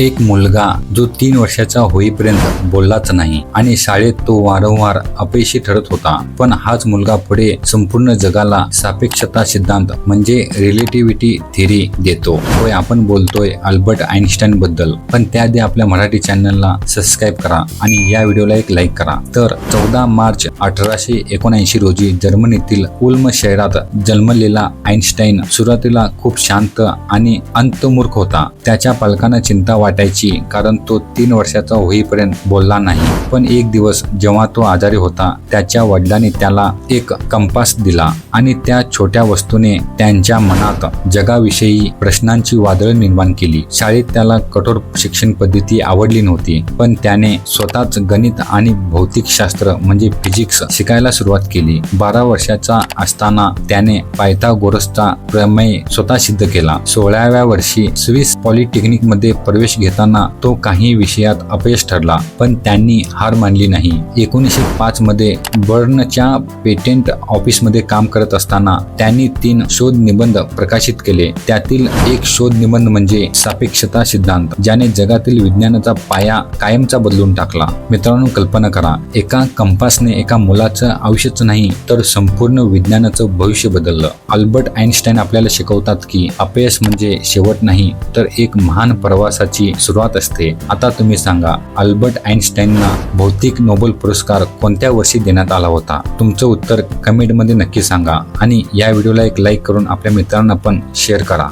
एक मुलगा जो 3 वर्षाचा होईपर्यंत बोललाच नाही आणि शाळेत तो वारंवार अपयशी ठरत होता, पण हाच मुलगा पुढे संपूर्ण जगाला सापेक्षता सिद्धांत म्हणजे रिलेटिव्हिटी थेरी देतो. होय, आपण बोलतोय अल्बर्ट आइन्स्टाईन बद्दल. पण त्याआधी आपल्या मराठी चॅनलला सबस्क्राईब करा आणि या व्हिडिओला एक लाईक करा. तर 14 मार्च 1879 रोजी जर्मनीतील उल्म शहरात जन्मलेला आइन्स्टाईन सुरुवातीला खूप शांत आणि अंतर्मुख होता. त्याच्या पालकांना चिंता वाटायची कारण तो 3 वर्षाचा होईपर्यंत बोलला नाही. पण एक दिवस जेव्हा तो आजारी होता, त्याच्या वडिलांनी त्याला एक कंपास दिला आणि त्या छोट्या वस्तूने त्यांच्या मनात जगाविषयी प्रश्नांची वादळ निर्माण केली. शाळेत त्याला कठोर शिक्षण पद्धती आवडली नव्हती, पण त्याने स्वतःच गणित आणि भौतिकशास्त्र म्हणजे फिजिक्स शिकायला सुरुवात केली. 12 वर्षाचा असताना त्याने पायथागोरसचा प्रमेय स्वतः सिद्ध केला. 16व्या वर्षी स्विस पॉलिटेक्निक मध्ये प्रवेश घेताना तो काही विषयात अपयश ठरला, पण त्यांनी हार मानली नाही. 1905 मध्ये बर्नच्या पेटेंट ऑफिसमध्ये काम करत असताना त्यांनी 3 शोध निबंध प्रकाशित केले. त्यातील एक शोध निबंध म्हणजे सापेक्षता सिद्धांत, ज्याने जगातील विज्ञानाचा पाया कायमचा बदलून टाकला. मित्रांनो, कल्पना करा, एका कंपासने एका मुलाचं आयुष्यच नाही तर संपूर्ण विज्ञानाचं भविष्य बदललं. अल्बर्ट आइन्स्टाईन आपल्याला शिकवतात की अपयश म्हणजे शेवट नाही, तर एक महान प्रवासाची सुरुवात असते. आता तुम्ही सांगा, अल्बर्ट आइन्स्टाईनना भौतिक नोबेल पुरस्कार कोणत्या वर्षी देण्यात आला होता? तुमचं उत्तर कमेंटमध्ये नक्की सांगा आणि या व्हिडिओला एक लाईक करून आपल्या मित्रांना पण शेअर करा.